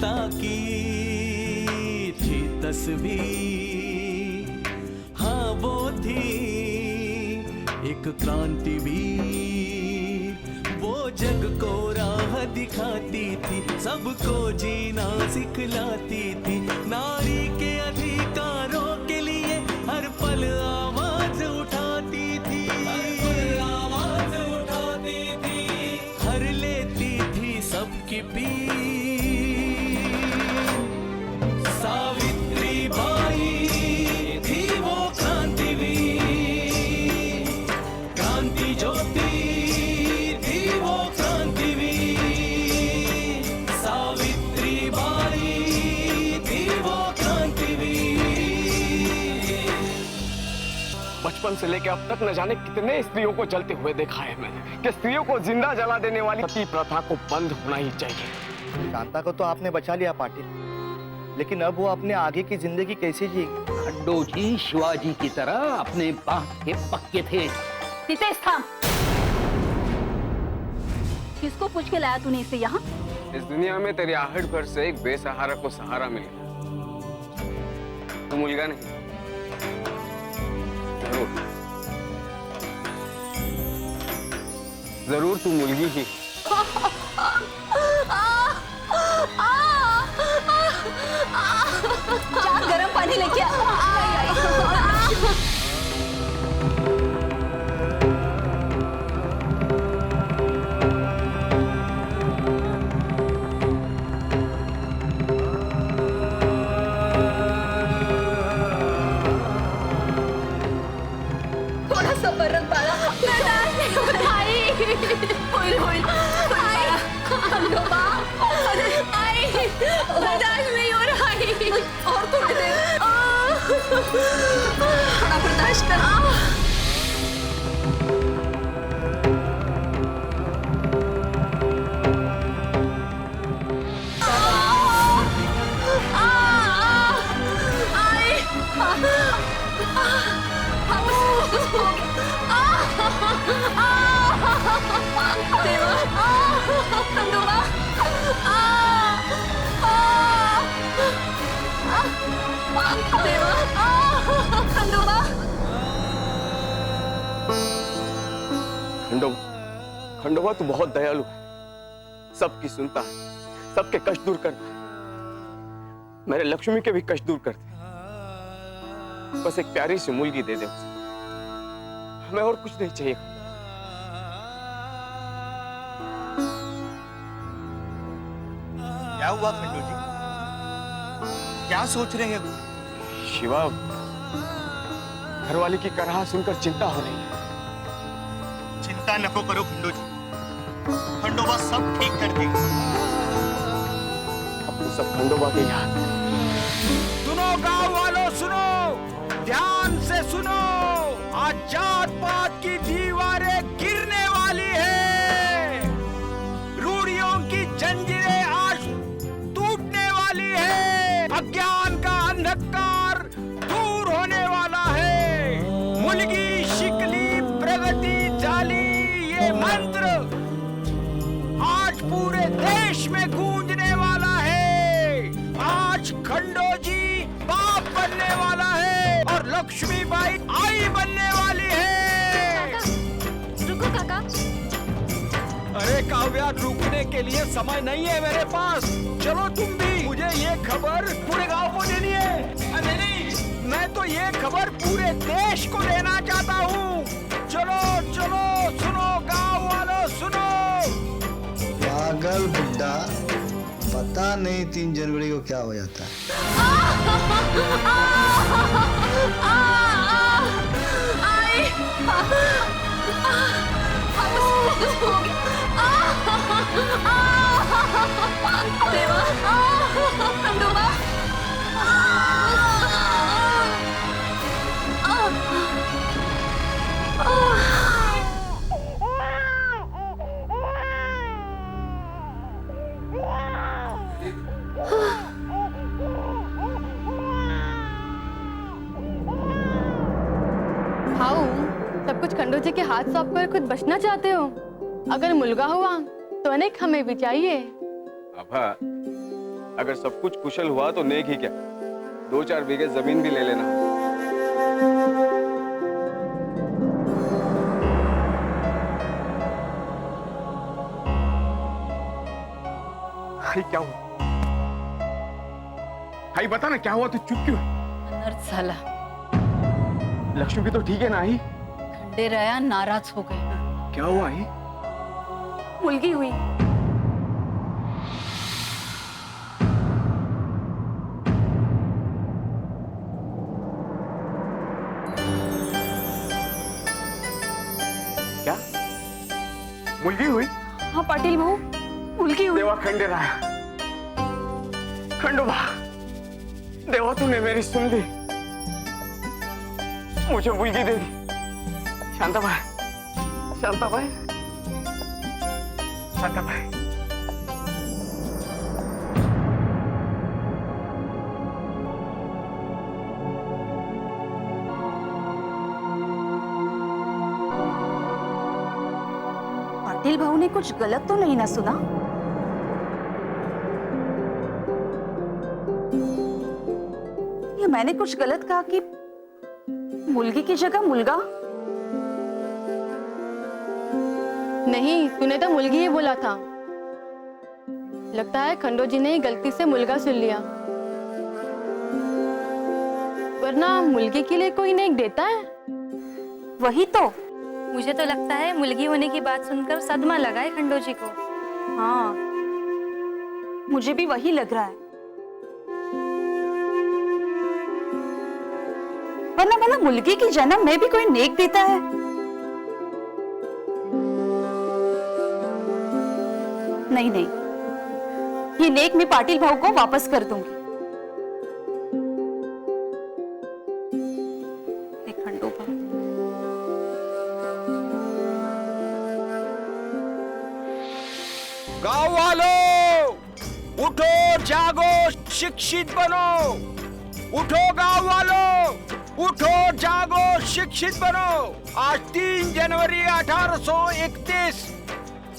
पिता की थी तस्वीर, हाँ वो थी एक क्रांतिवीर। वो जग को राह दिखाती थी, सबको जीना सिखलाती थी। नारी के अधिकारों के लिए हर पल आवाज उठाती थी, आवाज उठाती थी। हर लेती थी सबकी पीर। सावित्री बाई थी वो क्रांतिवीर, क्रांति ज्योति थी वो क्रांतिवीर। सावित्री बाई थी वो क्रांतिवीर। बचपन से लेकर अब तक न जाने कितने स्त्रियों को जलते हुए देखा है मैंने कि स्त्रियों को जिंदा जला देने वाली सती प्रथा को बंद होना ही चाहिए। शांता को तो आपने बचा लिया पाटिल, लेकिन अब वो अपने आगे की जिंदगी कैसे जिएगी? खंडो जी शिवाजी की तरह अपने बाप के पक्के थे। नितेश थाम। किसको पूछ के लाया तूने इसे यहाँ? इस दुनिया में तेरी आहट भर से एक बेसहारा को सहारा मिल गया। तू मुलगा नहीं, जरूर तू मुलगी ही। जा गरम पानी लेके आ। थोड़ा सबर रख बाळा। होईल होईल आई खंडोबा, आई बर्दाश्त नहीं हो रहा है। और थोड़ी देर थोड़ा बर्दाश्त कर। देवा, खंडोबा, देवा, खंडोबा। खंडोबा तू बहुत दयालु है, सबकी सुनता है, सबके कष्ट दूर करता है। मेरे लक्ष्मी के भी कष्ट दूर करते। बस एक प्यारी सी मुलगी दे दे उसे, हमें और कुछ नहीं चाहिए। क्या हुआ खंडू जी? क्या सोच रहे हैं? शिवा, घरवाली की कराह सुनकर चिंता हो रही है। चिंता नको करो खंडू जी, खंडोबा सब ठीक कर देगा। अब तो सब खंडोबा के याद। सुनो गांव वालों, सुनो, ध्यान से सुनो। आज जात पात की दीवारें गिरने वाली है, रूढ़ियों की जंजीरें आज टूटने वाली है, अज्ञान का अंधकार दूर होने वाला है। मुलगी शिकली प्रगति जाली, ये मंत्र आज पूरे देश में गूंजने वाला है। आज खंडोजी बाप बनने वाला है और लक्ष्मीबाई आई बनने वाली है। रुको काका। अरे काव्या, रुकने के लिए समय नहीं है मेरे पास। चलो तुम भी। मुझे ये खबर पूरे गांव को देनी है। नहीं, मैं तो ये खबर पूरे देश को देना चाहता हूँ। चलो चलो, सुनो गांव वालों, सुनो। पागल बुड्ढा, पता नहीं 3 जनवरी को क्या हो जाता है। देवा, खंडोबा। हाउ, सब कुछ खंडू जी के हाथ सौंप कर खुद बचना चाहते हो? अगर मुलगा हुआ तो अनेक हमें भी चाहिए। आभा, अगर सब कुछ कुशल हुआ तो नेक ही क्या, 2-4 बीघे जमीन भी ले लेना। हाई क्या हुआ? हाई बता ना क्या हुआ, तू चुप क्यों है? अनर्थ झाला. लक्ष्मी भी तो ठीक है ना आई? खंडेराया नाराज हो गए. क्या हुआ आई? मुलगी हुई. क्या मुलगी हुई? हाँ पाटील भाऊ, मुलगी हुई. देवा खंडेराया, खंडोबा, देवा तूने मेरी सुन ली, मुझे मुलगी दे दी. शांताबाई, शांताबाई, शांताबाई. पाटिल भाऊ ने कुछ गलत तो नहीं ना सुना? या मैंने कुछ गलत कहा कि मुलगी की जगह मुलगा? नहीं, तूने तो मुलगी ही बोला था. लगता है खंडो जी ने ही गलती से मुलगा सुन लिया. वरना मुलगी के लिए कोई नेक देता है? वही तो. मुझे तो लगता है मुलगी होने की बात सुनकर सदमा लगा है खंडो जी को. हाँ, मुझे भी वही लग रहा है. वरना भला मुलगी की जन्म में भी कोई नेक देता है? नहीं नहीं, ये नेक मैं पाटिल भाऊ को वापस कर दूंगी. खंडो भाऊ, गांव वालों, उठो जागो, शिक्षित बनो. उठो गांव वालों, उठो जागो, शिक्षित बनो. आज 3 जनवरी 1831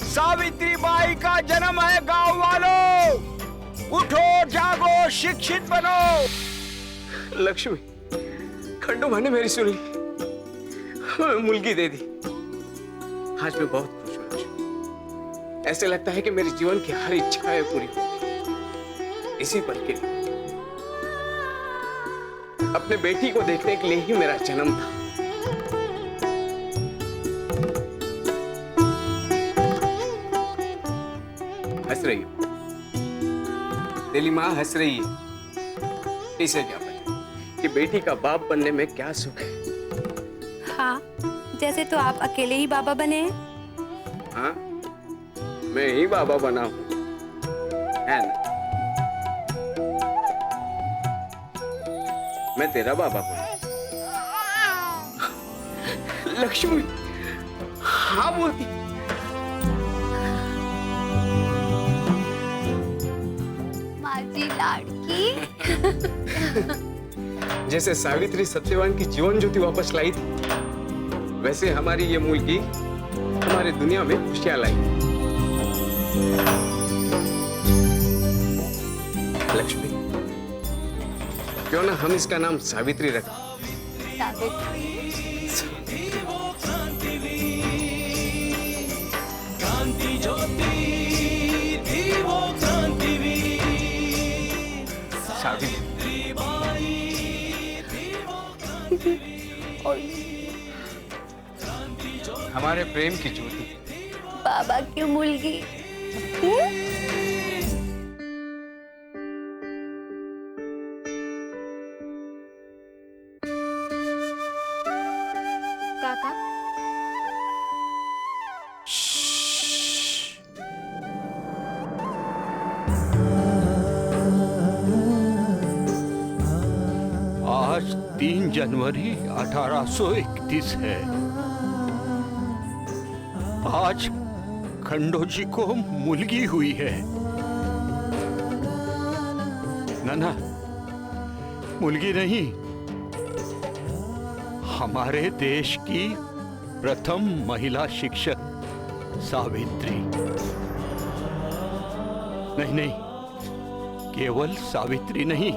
सावित्रीबाई का जन्म है. गांव वालों, उठो जागो, शिक्षित बनो. लक्ष्मी, खंडोबा ने मेरी सुन ली, मुलगी दे दी. आज मैं बहुत खुश हूँ लक्ष्मी. ऐसे लगता है कि मेरे जीवन की हर इच्छाएं पूरी हो गई. इसी पल के लिए, अपने बेटी को देखने के लिए ही मेरा जन्म था. हंस रही हो, तेरी माँ हंस रही है. इसे क्या पता कि बेटी का बाप बनने में क्या सुख है. हाँ, जैसे तो आप अकेले ही बाबा बने हैं. हाँ, मैं ही बाबा बना हूं, है ना? मैं तेरा बाबा हूं. लक्ष्मी, हाँ बोलती. माझी लाडकी. जैसे सावित्री सत्यवान की जीवन ज्योति वापस लाई थी, वैसे हमारी ये मुलगी हमारी दुनिया में खुशियां लाई. लक्ष्मी, क्यों ना हम इसका नाम सावित्री रखें? क्रांति ज्योति थी वो क्रांतिवीर. सावित्री हमारे प्रेम की ज्योति. बाबा की मुलगी. काका, आज 3 जनवरी 1831 है. आज खंडो जी को मुलगी हुई है. ना, मुलगी नहीं, हमारे देश की प्रथम महिला शिक्षक सावित्री. नहीं, केवल सावित्री नहीं,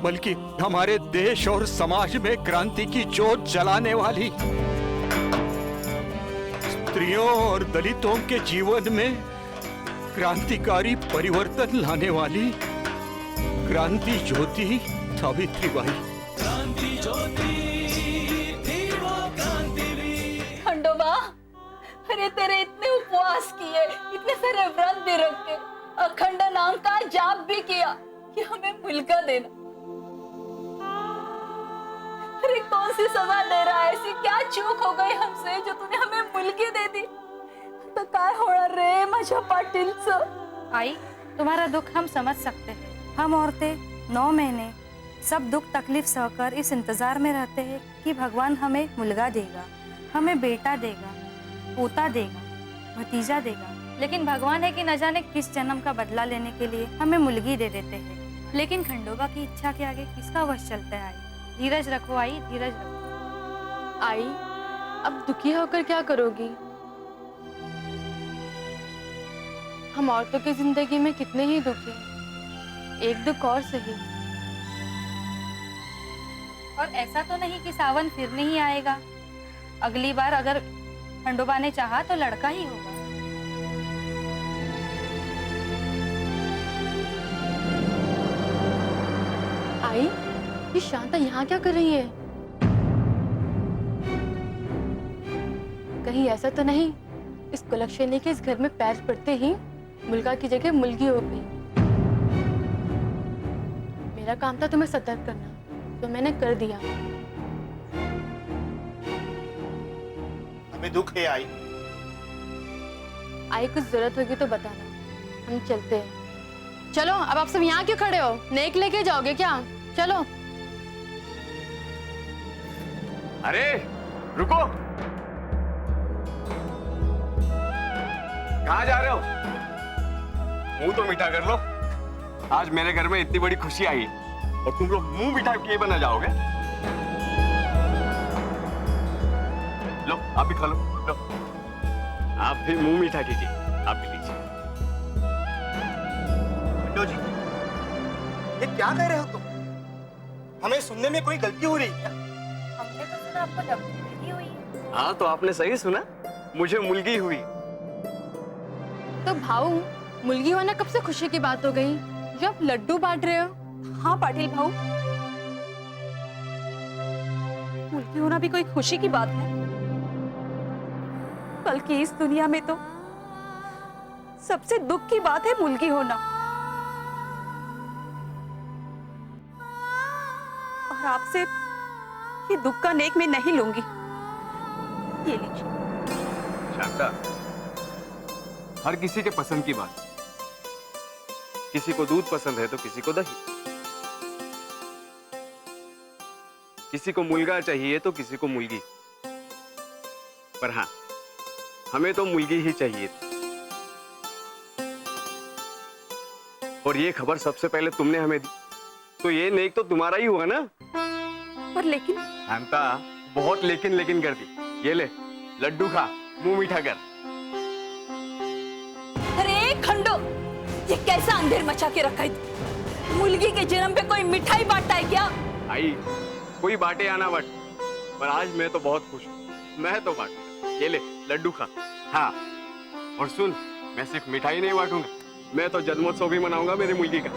बल्कि हमारे देश और समाज में क्रांति की जोत जलाने वाली, स्त्रियों और दलितों के जीवन में क्रांतिकारी परिवर्तन लाने वाली क्रांति ज्योति सावित्रीबाई। क्रांति ज्योति थी वो क्रांतिवीर। खंडोबा, अरे तेरे इतने उपवास किए, इतने सारे व्रत भी रखे, अखंड नाम का जाप भी किया कि हमें मुल्का देना। अरे कौन सी सजा दे रहा है? ऐसी क्या चूक हो गई हमसे जो तूने हमें मुल्की दे दी? तो काय होणार रे माझ्या पाटीलचं? आई, तुम्हारा दुख हम समझ सकते हैं। हम औरतें 9 महीने सब दुख तकलीफ सहकर इस इंतजार में रहते हैं कि भगवान हमें मुलगा देगा, हमें बेटा देगा, पोता देगा, भतीजा देगा। लेकिन भगवान है कि न जाने किस जन्म का बदला लेने के लिए हमें मुलगी दे देते हैं। लेकिन खंडोबा की इच्छा के आगे किसका वश चलता है? आई, धीरज रखो आई, धीरज रखो। आई, अब दुखी होकर क्या करोगी? हम औरतों की जिंदगी में कितने ही दुख हैं, एक दुख और सही। और ऐसा तो नहीं कि सावन फिर नहीं आएगा। अगली बार अगर खंडोबा ने चाहा तो लड़का ही होगा। आई, ये शांता यहाँ क्या कर रही है? कहीं ऐसा तो नहीं इस कुलक्षणी के इस घर में पैर पड़ते ही मुल्का की जगह मुलगी हो गई? मेरा काम था तुम्हें सतर्क करना, तो मैंने कर दिया। हमें दुख है आई। आई, कुछ जरूरत होगी तो बताना, हम चलते हैं। चलो, अब आप सब यहाँ क्यों खड़े हो? नेक लेके जाओगे क्या? चलो। अरे रुको, कहाँ जा रहे हो? मुंह तो मीठा कर लो, आज मेरे घर में इतनी बड़ी खुशी आई और तुम लोग मुंह मीठा किए बना जाओगे। लो, आप भी खा लो, लो। आप भी मुंह मीठा कीजिए, आप भी लीजिए। खंडो जी, ये क्या कह रहे हो तुम? हमें सुनने में कोई गलती हो रही है क्या? हमने तो सुना आपको लड़की हुई है। हाँ, तो आपने सही सुना, मुझे मुलगी हुई। तो भाऊ, मुलगी होना कब से खुशी की बात हो गई जो आप लड्डू बांट रहे हो? हाँ पाटिल भाऊ, मुल्की होना भी कोई खुशी की बात है, बल्कि इस दुनिया में तो सबसे दुख की बात है मुल्की होना। और आपसे ये दुख का नेक मैं नहीं लूंगी। ये लीजिए। शांता, हर किसी के पसंद की बात। किसी को दूध पसंद है तो किसी को दही, किसी को मुलगा चाहिए तो किसी को मुलगी। पर हाँ, हमें तो मुलगी ही चाहिए। और ये खबर सबसे पहले तुमने हमें दी, तो ये नेक तो तुम्हारा ही हुआ ना? पर लेकिन शांता, बहुत लेकिन कर दी। ये ले, लड्डू खा, मुंह मीठा कर। अरे खंडो, ये कैसा अंधेर मचा के रखा है? मुलगी के जन्म पे कोई मिठाई बांटता है क्या? आई, कोई बांटे या ना बांटे, पर आज मैं तो बहुत खुश हूँ। मैं तो बांटूंगा। ये ले, लड्डू खा। हाँ, और सुन, मैं सिर्फ मिठाई नहीं बांटूंगा, मैं तो जन्मोत्सव भी मनाऊंगा मेरी मुलगी का।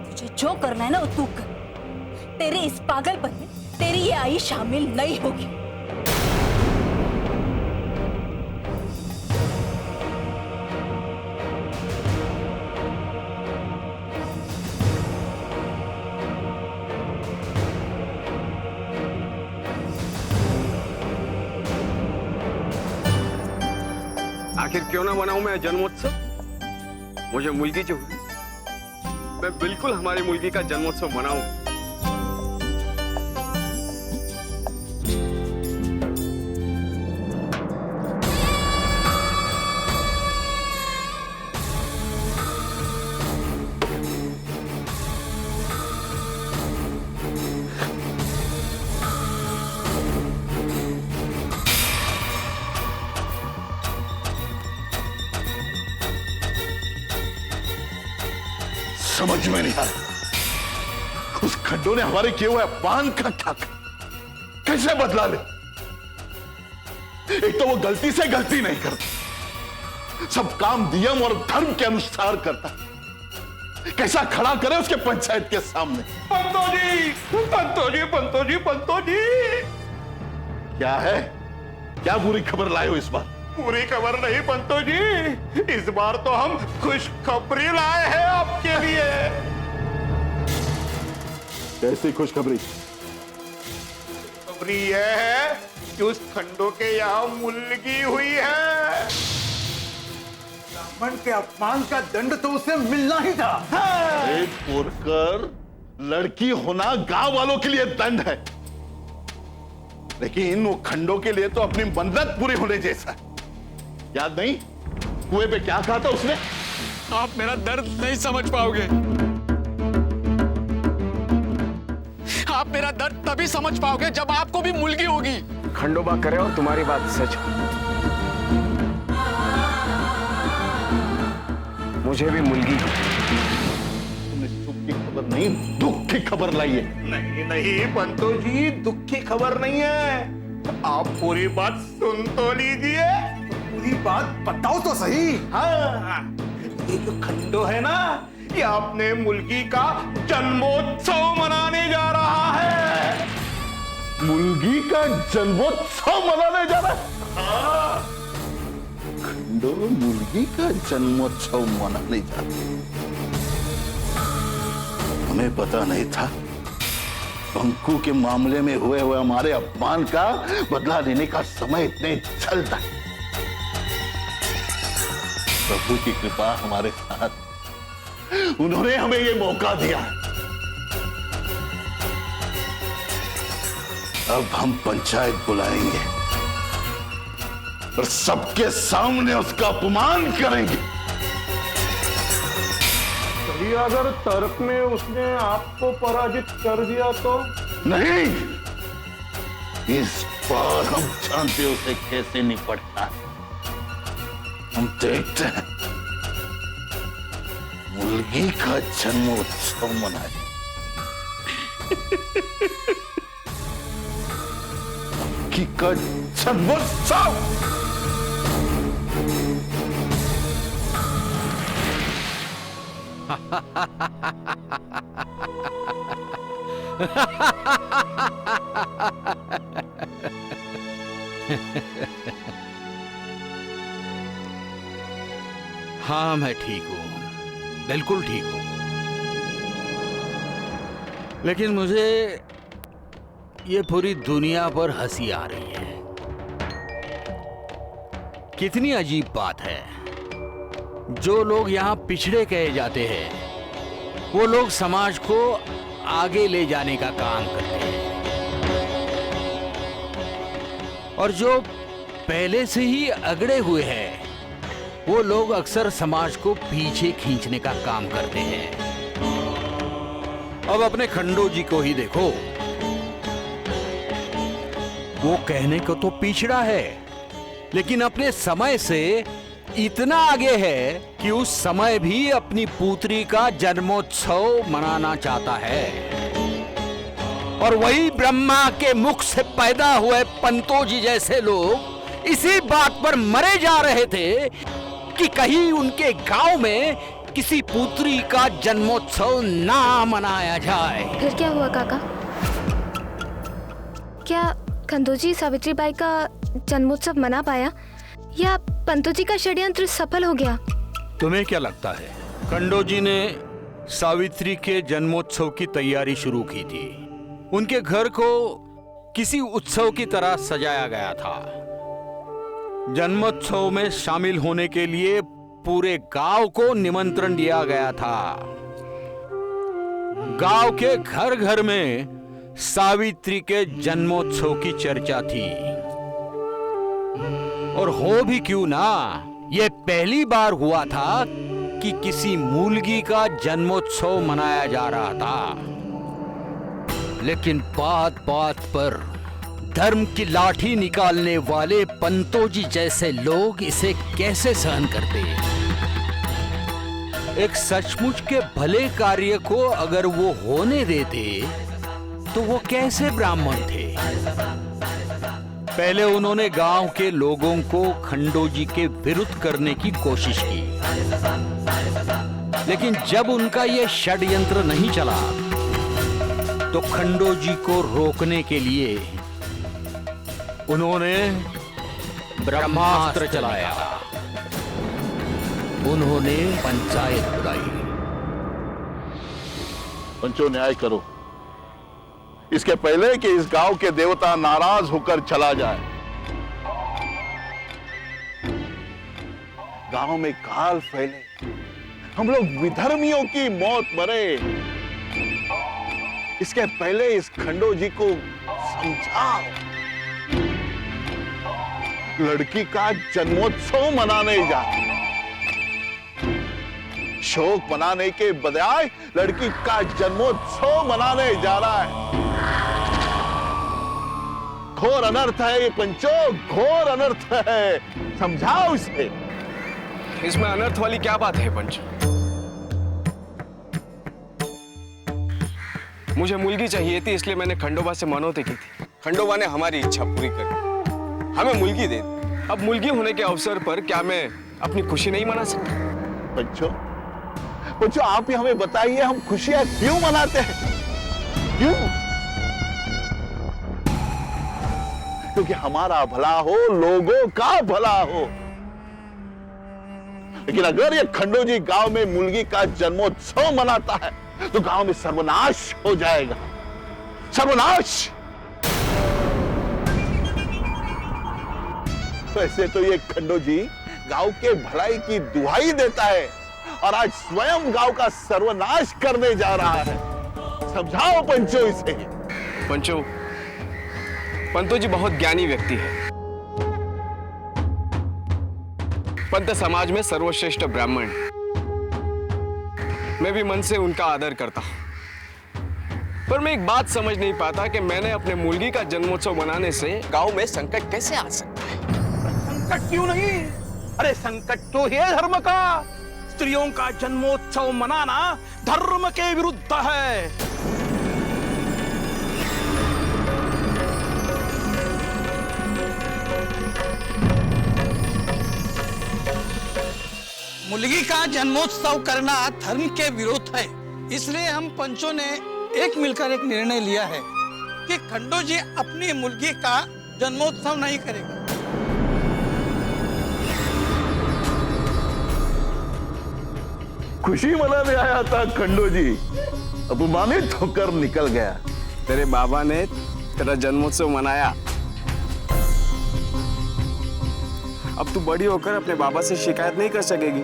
तुझे जो करना है ना वो तू कर। तेरे इस पागलपन में तेरी ये आई शामिल नहीं होगी। आखिर क्यों ना मनाऊं मैं जन्मोत्सव? मुझे मुलगी जो हुई, मैं बिल्कुल हमारी मुलगी का जन्मोत्सव मनाऊं। समझ में नहीं आ रहा उस खंडो ने हमारे किए हुए अपमान का क्या कैसे बदला ले। एक तो वो गलती से गलती नहीं करता, सब काम नियम और धर्म के अनुसार करता। कैसा खड़ा करे उसके पंचायत के सामने। पंतो जी, पंतो जी, पंतो जी, पंतो जी। क्या है, क्या बुरी खबर लाए हो इस बार? पूरी खबर नहीं पंतो जी, इस बार तो हम खुशखबरी लाए हैं आपके लिए। कैसी खुशखबरी? खबरी यह है कि उस खंडो के यहाँ मुलगी हुई है। ब्राह्मण के अपमान का दंड तो उसे मिलना ही था। पोरकर लड़की होना गांव वालों के लिए दंड है, लेकिन वो खंडो के लिए तो अपनी मन्नत पूरी होने जैसा है। याद नहीं कुएं पे क्या कहा था उसने? आप मेरा दर्द नहीं समझ पाओगे। आप मेरा दर्द तभी समझ पाओगे जब आपको भी मुलगी होगी। खंडोबा करे और तुम्हारी बात सच हो, मुझे भी मुलगी तुमने सुख की खबर नहीं दुख की खबर लाई है। नहीं नहीं पंतो जी, दुख की खबर नहीं है। आप पूरी बात सुन तो लीजिए। पूरी बात बताओ तो सही। हाँ, ये जो खंडो है ना, ये अपने मुलगी का जन्मोत्सव मनाने जा रहा है। मुलगी का जन्मोत्सव मनाने जा रहा है? हाँ। खंडो मुलगी का जन्मोत्सव मनाने जा रहा है। हमें पता नहीं था पंकु के मामले में हुए हमारे अपमान का बदला लेने का समय इतने जल्द है। प्रभु की कृपा हमारे साथ, उन्होंने हमें ये मौका दिया। अब हम पंचायत बुलाएंगे और सबके सामने उसका अपमान करेंगे। अगर तर्क में उसने आपको पराजित कर दिया तो? नहीं, इस बार हम जानते उसे कैसे निपटना है। हम देखते हैं मुलगी का जन्मोत्सव मनाए। मुलगी का जन्मोत्सव। हाँ, मैं ठीक हूं, बिल्कुल ठीक हूं। लेकिन मुझे ये पूरी दुनिया पर हंसी आ रही है। कितनी अजीब बात है, जो लोग यहाँ पिछड़े कहे जाते हैं वो लोग समाज को आगे ले जाने का काम करते हैं, और जो पहले से ही अगड़े हुए हैं वो लोग अक्सर समाज को पीछे खींचने का काम करते हैं। अब अपने खंडो जी को ही देखो, वो कहने को तो पिछड़ा है लेकिन अपने समय से इतना आगे है कि उस समय भी अपनी पुत्री का जन्मोत्सव मनाना चाहता है। और वही ब्रह्मा के मुख से पैदा हुए पंतो जी जैसे लोग इसी बात पर मरे जा रहे थे कि कहीं उनके गांव में किसी पुत्री का जन्मोत्सव ना मनाया जाए। फिर क्या हुआ काका? क्या खंडोजी सावित्रीबाई का जन्मोत्सव मना पाया या पंतो जी का षड्यंत्र सफल हो गया? तुम्हें क्या लगता है? खंडो जी ने सावित्री के जन्मोत्सव की तैयारी शुरू की थी। उनके घर को किसी उत्सव की तरह सजाया गया था। जन्मोत्सव में शामिल होने के लिए पूरे गांव को निमंत्रण दिया गया था। गांव के घर घर में सावित्री के जन्मोत्सव की चर्चा थी। और हो भी क्यों ना, यह पहली बार हुआ था कि किसी मूलगी का जन्मोत्सव मनाया जा रहा था। लेकिन बात बात पर धर्म की लाठी निकालने वाले पंतो जी जैसे लोग इसे कैसे सहन करते? एक सचमुच के भले कार्य को अगर वो होने देते तो वो कैसे ब्राह्मण थे? पहले उन्होंने गांव के लोगों को खंडोजी के विरुद्ध करने की कोशिश की, लेकिन जब उनका ये षड्यंत्र नहीं चला तो खंडोजी को रोकने के लिए उन्होंने ब्रह्मास्त्र चलाया। उन्होंने पंचायत बुलाई। पंचो न्याय करो, इसके पहले कि इस गांव के देवता नाराज होकर चला जाए। गांव में काल फैले, हम लोग विधर्मियों की मौत मरे, इसके पहले इस खंडोजी को समझाओ। लड़की का जन्मोत्सव मनाने जा, शोक मनाने के बजाय लड़की का जन्मोत्सव मनाने जा रहा है। घोर अनर्थ है ये पंचो, घोर अनर्थ है, समझाओ इसे। इसमें अनर्थ वाली क्या बात है पंच? मुझे मुलगी चाहिए थी, इसलिए मैंने खंडोबा से मनौती की थी। खंडोबा ने हमारी इच्छा पूरी कर दी, हमें मुलगी दे दी। अब मुलगी होने के अवसर पर क्या मैं अपनी खुशी नहीं मना सकता? पंचो, पंचो आप ही हमें बताइए, हम खुशियां क्यों मनाते हैं? क्यों? क्योंकि हमारा भला हो, लोगों का भला हो। लेकिन अगर ये खंडोजी गांव में मुलगी का जन्मोत्सव मनाता है तो गांव में सर्वनाश हो जाएगा, सर्वनाश। वैसे तो ये खंडोजी गांव के भलाई की दुहाई देता है और आज स्वयं गांव का सर्वनाश करने जा रहा है। समझाओ पंचो इसे। पंचो, पंतो जी बहुत ज्ञानी व्यक्ति है। पंत समाज में सर्वश्रेष्ठ ब्राह्मण, मैं भी मन से उनका आदर करता हूं। पर मैं एक बात समझ नहीं पाता कि मैंने अपने मुलगी का जन्मोत्सव मनाने से गांव में संकट कैसे आ सकता है? संकट क्यों नहीं? अरे संकट तो है धर्म का। स्त्रियों का जन्मोत्सव मनाना धर्म के विरुद्ध है। मुलगी का जन्मोत्सव करना धर्म के विरुद्ध है। इसलिए हम पंचों ने एक मिलकर एक निर्णय लिया है कि खंडोजी अपनी मुलगी का जन्मोत्सव नहीं करेगा। खुशी मनाने आया था खंडोजी, अपमानित होकर निकल गया। तेरे बाबा ने तेरा जन्मोत्सव मनाया, अब तू बड़ी होकर अपने बाबा से शिकायत नहीं कर सकेगी।